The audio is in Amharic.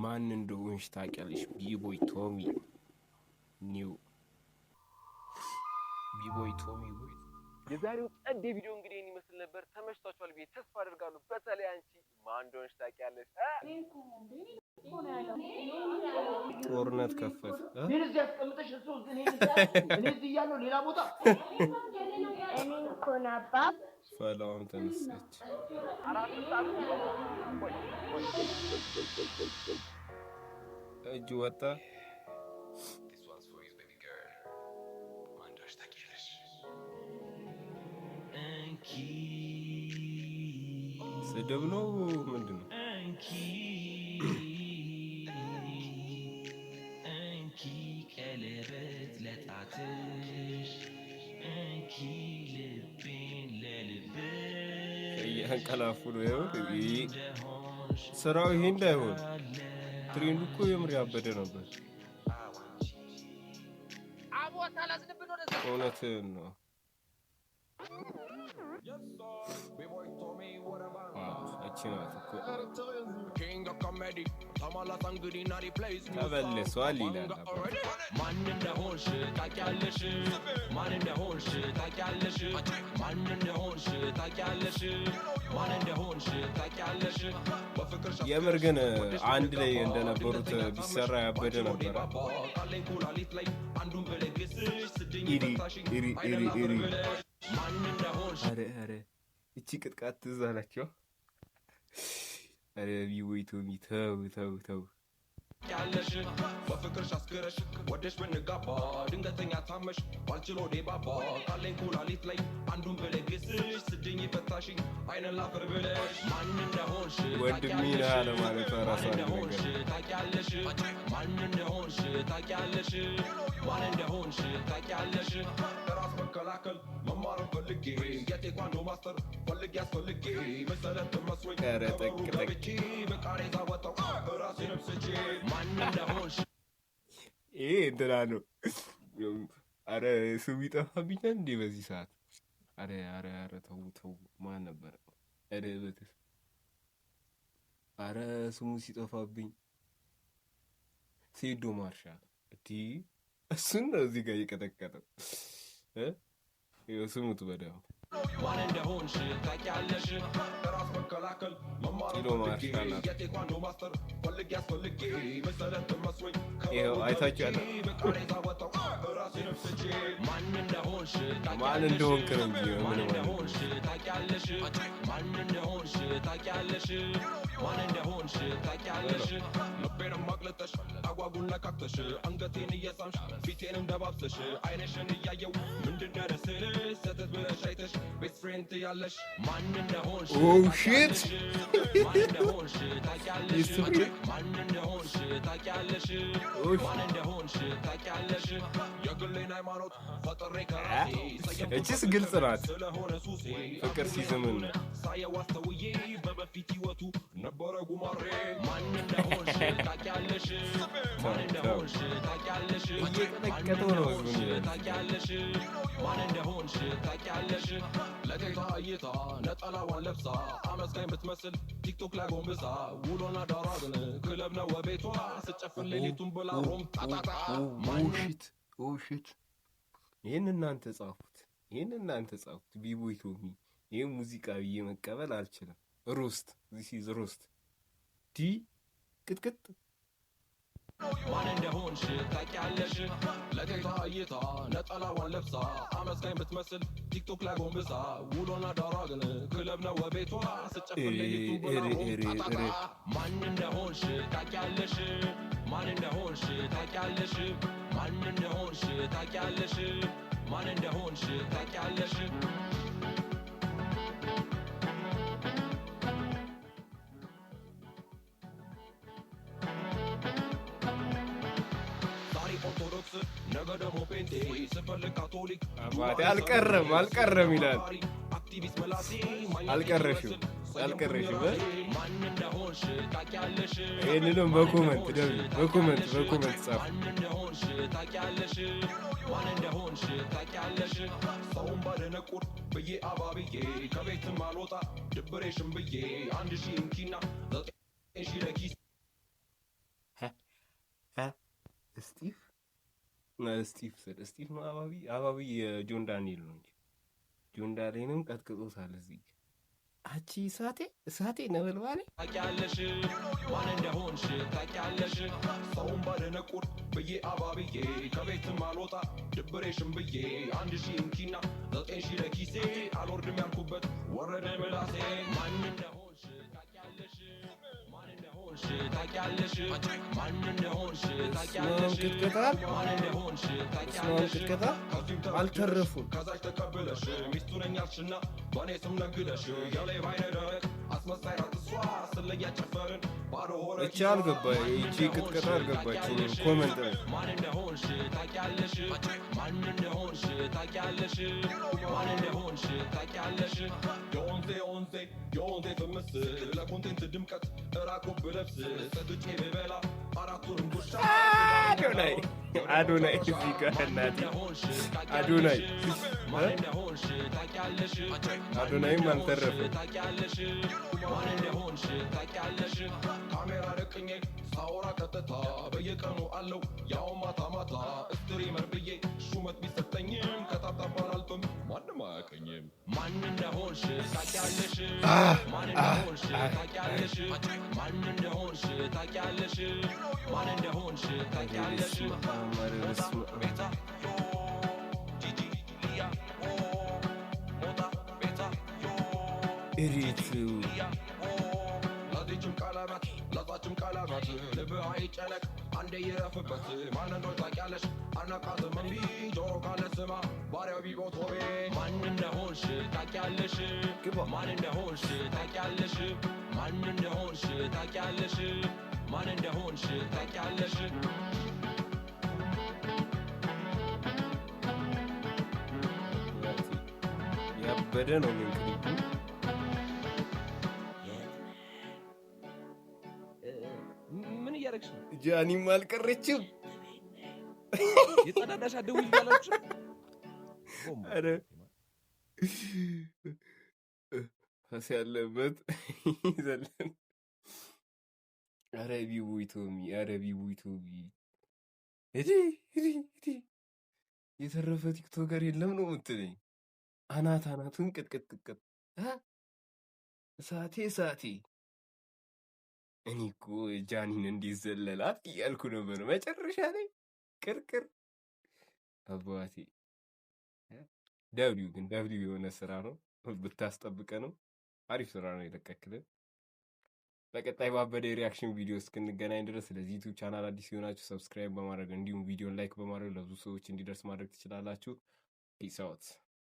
ማን እንደሆንሽ ታውቂያለሽ? ቢቦይ ቶሚ ኒው ቢቦይ ቶሚ ቦይ። የዛሬው ጸዴ ቪዲዮ እንግዲህ ይመስል ነበር። ተመችቷችኋል ብዬ ተስፋ አደርጋለሁ። በተለይ አንቺ ማን እንደሆንሽ ታውቂያለሽ? ጦርነት ከፈተ እዚህ ያስቀምጠሽ እሱ እኔ እዚህ ያለው ሌላ ቦታ እኔን ኮናባ ፈላውን ተነሳች። እጅ ወጣ። ስድብ ነው ምንድን ነው? ቀለበት ለጣትሽ እንኪ ልቤን ለልብሽ እያንቀላፉ ነው። ይኸው ስራው ይሄ እንዳይሆን ትሬንዱ እኮ የምር ያበደ ነበር። እውነትህን ነው። ተመልሷል ይላል። ማን እንደሆንሽ ታውቂያለሽ? ማን እንደሆንሽ ታውቂያለሽ? ማን እንደሆንሽ ታውቂያለሽ? ማን እንደሆንሽ ታውቂያለሽ? በፍቅርሽ የምር ግን አንድ ላይ እንደነበሩት ቢሰራ ያበደ ነበር። ኩላሊት ላይ አንዱን በለግስሽ ስድኝ ማን እንደሆንሽ ኧረ እቺ ቅጥቃት ትዝ አላቸው። ኧረ ቢቦይ ቶሚ ተው ያለሽ በፍቅርሽ አስገረሽ ወደሽ ብንጋባ ድንገተኛ ታመሽ ባልችል ወዴ ባባ ቃለኝ ኩላሊት ላይ አንዱን ብለግስሽ ስድኝ ፈታሽኝ አይነ ላፈር ብለሽ ማን እንደሆንሽ ወንድሜ ነህ ለማለት ራሱ እንደሆንሽ ታውቂያለሽ? ማን እንደሆንሽ ታውቂያለሽ? ማን እንደሆንሽ ታውቂያለሽ? ራስ መከላከል መማር ፈልጌ የቴኳንዶ ማስተር ፈልጌ አስፈልጌ መሰረት መስሎኝ ገብቼ በቃሬዛ ወጣው ራሴንም ስቼ ማን እንደሆንሽ ይሄ እንትና ነው። አረ ስሙ ይጠፋብኛል እንዴ በዚህ ሰዓት? አረ ተው ማን ነበር? አረ ስሙ ሲጠፋብኝ ሴዶ ማርሻል እሱን ነው እዚህ ጋር እየቀጠቀጠው ስሙት በደምብ ማን እንደሆንሽ ታውቂያለሽ? ራስ መከላከል መማር ፈልጌ የቴኳንዶ ማስተር ፈልጌ አስፈልጌ መሰረት መስሎኝ ይኸው አይታችኋል። በቃሬዛ ወጣው ራሴንም ስቼ ማን እንደሆንሽ ማን እንደሆንክ ነው እንጂ ማን እንደሆንሽ ታውቂያለሽ? ማን እንደሆንሽ ታውቂያለሽ? ማን እንደሆንሽ ታውቂያለሽ? ልቤንም አቅልጠሽ አጓጉል ነካክተሽ አንገቴን እየሳምሽ ፊቴንም ደባብሰሽ አይነሽን እያየው ምንድነው ደስልሽ ሰተት ብለሽ አይተሽ ቤስት ፍሬንድ ያለሽ ማን እንደሆንሽ ሺት ማን እንደሆንሽ ታውቂያለሽ? ማን እንደሆንሽ ታውቂያለሽ? ማን እንደሆንሽ ታውቂያለሽ? የግሌን ሃይማኖት ፈጥሬ ከራሴ እቺስ ግልጽ ናት። ስለሆነ ሱሴ ፍቅር ሲዝምን ሳየው አስተውዬ በበፊት ህይወቱ ነበረ ጉማሬ ማን እንደሆንሽ ታውቂያለሽ? ማን እንደሆንሽ ታውቂያለሽ? እየቀጠቀጠው ነው ታውቂያለሽ? ማን እንደሆንሽ ታውቂያለሽ? ለጌታ እይታ ነጠላዋን ለብሳ አመስጋኝ ብትመስል ቲክቶክ ላይ ጎንብሳ ውሎና ዳሯ ግን ክለብ ነው ወቤቷ ስጨፍን ሌሊቱን ብላ ሮም ጣጣጣ ሺት ይህን እናንተ ጻፉት። ቢቦይ ቶሚ ይህን ሙዚቃ ብዬ መቀበል አልችልም። ሮስት ዚስ ሮስት ቅጥቅጥ ማን እንደሆንሽ ታውቂያለሽ? ለጌታ እይታ ነጠላዋን ለብሳ አመስጋኝ ብትመስል ቲክቶክ ላይ ጎንብሳ ውሎና ዳሯ ግን ክለብ ነው ወቤቷ ስጨፍን ሌሊቱን ብላ ሮም ጣጣጣ ማን እንደሆንሽ ታውቂያለሽ? ማን እንደሆንሽ ታውቂያለሽ? ማን እንደሆንሽ ታውቂያለሽ? ማን እንደሆንሽ ታውቂያለሽ? ኦርቶዶክስ ነገ ደግሞ ጴንጤ ስፈልግ ካቶሊክ አባቴ አልቀረም ይላል። አክቲቪስት መላሴ አልቀረሽም ማን እንደሆንሽ ታውቂያለሽ? ይሄንንም በኮመንት ጻፍ። ማን እንደሆንሽ ታውቂያለሽ? ማን እንደሆንሽ ታውቂያለሽ? ሰውን ባለነቁር ብዬ አባብዬ ከቤትም አልወጣ ድብሬሽም ብዬ 1000 እንኪና 9000 ለኪስ ስቲቭ ነው አባቢ የጆን ዳንኤል ነው እንጂ ጆን ዳንኤልንም ቀጥቅጦታል። እዚህ አቺ እሳቴ ነበልባሌ ታውቂያለሽ ማን እንደሆንሽ ታውቂያለሽ ሰውን ባልነቁር ብዬ አባብዬ ከቤትም አልወጣ ድብሬሽን ብዬ 1000 እንኪና 9000 ለኪሴ አልወርድም ያልኩበት ወረደ ምላሴ ማን እንደሆንሽ ታውቂያለሽ ማን እንደሆንሽ ታውቂያለሽ ማን እንደሆንሽ ታውቂያለሽ ማን እንደሆንሽ ታውቂያለሽ አልተረፉም። ከዛች ተቀብለሽ ሚስቱ ነኝ ያልሽና በእኔ ስም ነግደሽ የሌባ አይነ ደረቅ አስመሳይ ናት እሷ ስለያ ጨፈርን ባዶ ሆነ እቺ ቅጥቀጣ አልገባችኝም። ኮመንት ላይ ማን እንደሆንሽ ታውቂያለሽ ማን እንደሆንሽ ታውቂያለሽ ማን እንደሆንሽ ታውቂያለሽ የወንዜ ፍምስ ለኮንቴንት ድምቀት እራቁብ ልብስ ሰጥቼ ብበላ አራቱንም ጉርሻ አዶናይ እዚህ ጋር እናቴ አዶናይም አልተረፈም። ማን እንደሆንሽ ታውቂያለሽ ካሜራ ደቅኜ ሳወራ ቀጥታ በየቀኑ አለው ያው ማታ ማታ ስትሪመር ብዬ ሹመት ቢሰጠኝም ከታብታብ አላልፍም ማንም አያውቀኝም ማን እንደሆንሽ ታውቂያለሽ ማን እንደሆንሽ ታውቂያለሽ ማን እንደሆንሽ ታውቂያለሽ ማን እንደሆንሽ ታውቂያለሽ ቤታ ጂጂ ሊያ ሞታ ቤታ እሪቱ ለዛችም ቀለበት ልብህ አይጨነቅ አንዴ ይረፍበት ማን እንደሆንሽ ታውቂያለሽ አናቃትም እምቢ ጆሮ ካለ ስማ ባሪያው ቢሞት ሆቤ ማን እንደሆንሽ ታውቂያለሽ ማን እንደሆንሽ ታውቂያለሽ ማን እንደሆንሽ ታውቂያለሽ ማን እንደሆንሽ ታውቂያለሽ ያበደ ነው ግን ክሊፑ ምን እያደረግሽ ነው? ጃኒም አልቀረችም። የጸዳዳሽ አደውል እያላችሁ ኧረ ፈስ ያለበት ይዘለን። ኧረ ቢቡይ ቶሚ እዲ የተረፈ ቲክቶከር የለም ነው የምትለኝ? አናቱን ቅጥቅጥ እሳቴ እኔ እኮ ጃኒን እንዲዘለላት እያልኩ ነበር። መጨረሻ ላይ ቅርቅር አባቴ። ደብሊው የሆነ ስራ ነው ብታስጠብቀ ነው። አሪፍ ስራ ነው የለቀክልን። በቀጣይ ባበደ የሪያክሽን ቪዲዮ እስክንገናኝ ድረስ ስለዚህ ዩቲዩብ ቻናል አዲስ የሆናችሁ ሰብስክራይብ በማድረግ እንዲሁም ቪዲዮን ላይክ በማድረግ ለብዙ ሰዎች እንዲደርስ ማድረግ ትችላላችሁ። ፒስ አውት።